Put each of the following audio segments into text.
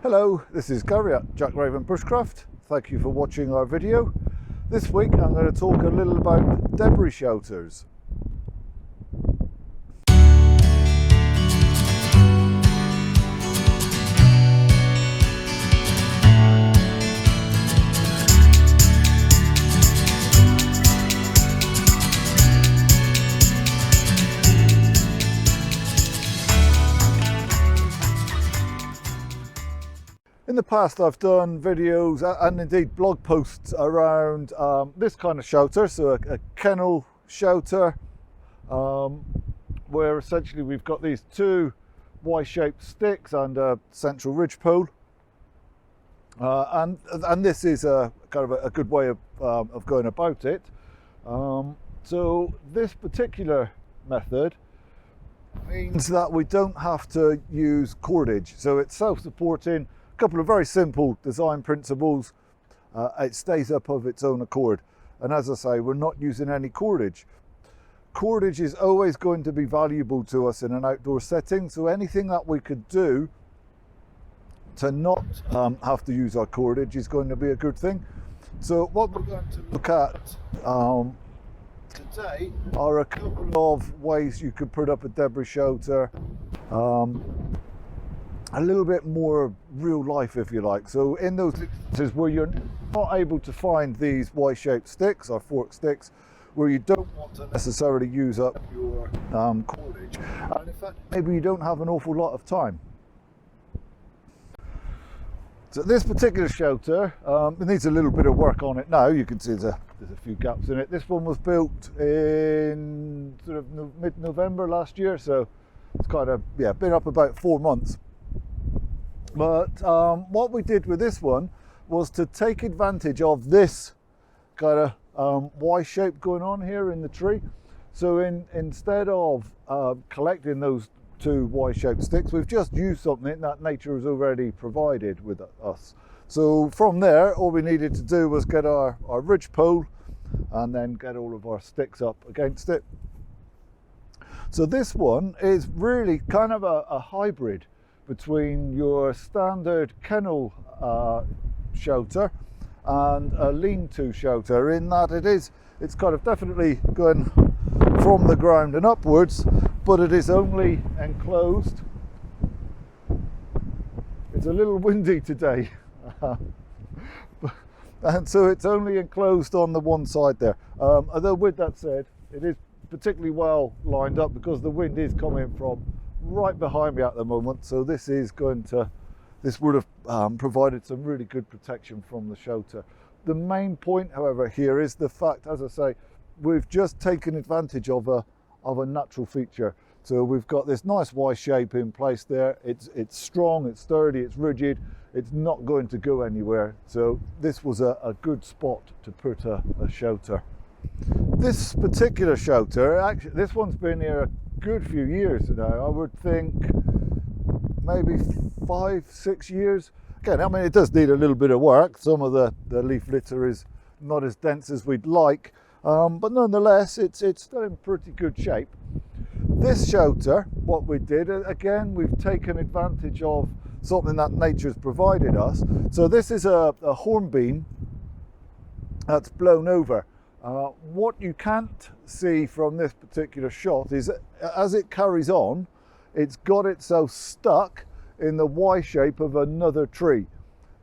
Hello, this is Gary at Jack Raven Bushcraft. Thank you for watching our video. This week I'm going to talk a little about debris shelters. In the past I've done videos and indeed blog posts around this kind of shelter, so a kennel shelter, where essentially we've got these two Y-shaped sticks and a central ridge pole, and this is a kind of a good way of going about it. So this particular method means that we don't have to use cordage, so it's self-supporting. Couple of very simple design principles. It stays up of its own accord, and as I say, we're not using any cordage. Cordage is always going to be valuable to us in an outdoor setting, so anything that we could do to not have to use our cordage is going to be a good thing. So what we're going to look at today are a couple of ways you could put up a debris shelter, a little bit more real life, if you like. So in those instances where you're not able to find these Y-shaped sticks or fork sticks, where you don't want to necessarily use up your cordage, and in fact maybe you don't have an awful lot of time. So this particular shelter, it needs a little bit of work on it now. You can see there's a few gaps in it. This one was built in sort of mid-November last year, so it's kind of been up about 4 months. But what we did with this one was to take advantage of this kind of Y shape going on here in the tree. So instead of collecting those two Y-shaped sticks, we've just used something that nature has already provided with us. So from there, all we needed to do was get our ridge pole and then get all of our sticks up against it. So this one is really kind of a hybrid between your standard kennel shelter and a lean-to shelter, in that it's kind of definitely going from the ground and upwards, but it is only enclosed. It's a little windy today, and so it's only enclosed on the one side there. Although with that said, it is particularly well lined up because the wind is coming from right behind me at the moment, so this would have provided some really good protection from the shelter. The main point, however, here is the fact, as I say, we've just taken advantage of a natural feature. So we've got this nice Y shape in place there. It's strong, it's sturdy, it's rigid, it's not going to go anywhere. So this was a good spot to put a shelter. This particular shelter, actually, this one's been here a good few years now. I would think maybe 5-6 years. Again, I mean, it does need a little bit of work. Some of the leaf litter is not as dense as we'd like, but nonetheless it's still in pretty good shape. This shelter, what we did, again, we've taken advantage of something that nature's provided us. So this is a hornbeam that's blown over. What you can't see from this particular shot is as it carries on, it's got itself stuck in the Y shape of another tree.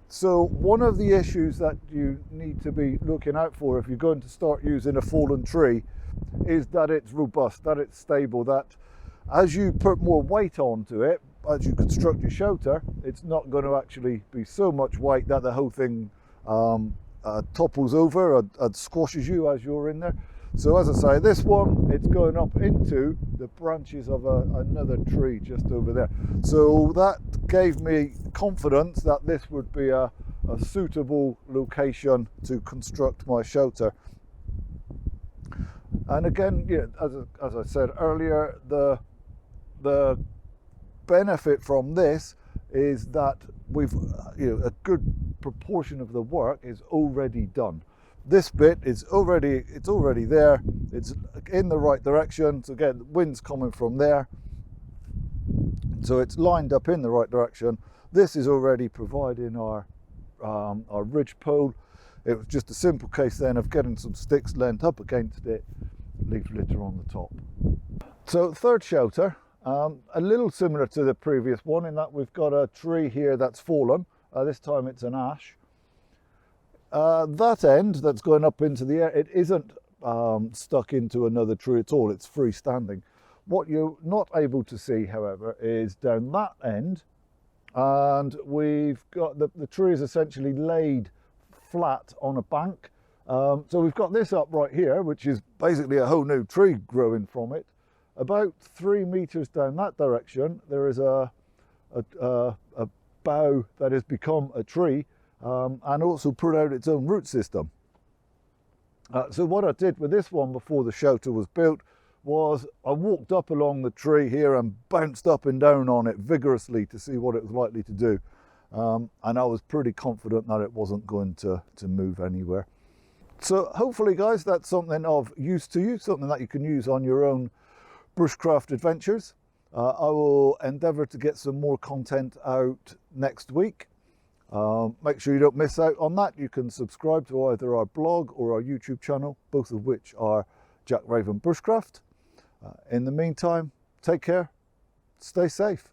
So one of the issues that you need to be looking out for if you're going to start using a fallen tree is that it's robust, that it's stable, that as you put more weight onto it, as you construct your shelter, it's not going to actually be so much weight that the whole thing topples over and squashes you as you're in there. So as I say, this one, it's going up into the branches of another tree just over there. So that gave me confidence that this would be a suitable location to construct my shelter. And again, as I said earlier, the benefit from this is that we've a good proportion of the work is already done. This bit is already there, it's in the right direction. So again, the wind's coming from there, so it's lined up in the right direction. This is already providing our ridge pole. It was just a simple case then of getting some sticks leant up against it, leaf litter on the top. So third shelter, a little similar to the previous one in that we've got a tree here that's fallen. This time it's an ash. That end that's going up into the air, it isn't stuck into another tree at all, it's freestanding. What you're not able to see, however, is down that end, and we've got the tree is essentially laid flat on a bank. So we've got this up right here, which is basically a whole new tree growing from it. About 3 meters down that direction, there is a bough that has become a tree, and also put out its own root system. So what I did with this one before the shelter was built was I walked up along the tree here and bounced up and down on it vigorously to see what it was likely to do. And I was pretty confident that it wasn't going to move anywhere. So hopefully, guys, that's something of use to you, something that you can use on your own bushcraft adventures. I will endeavour to get some more content out next week. Make sure you don't miss out on that. You can subscribe to either our blog or our YouTube channel, both of which are Jack Raven Bushcraft. In the meantime, take care, stay safe.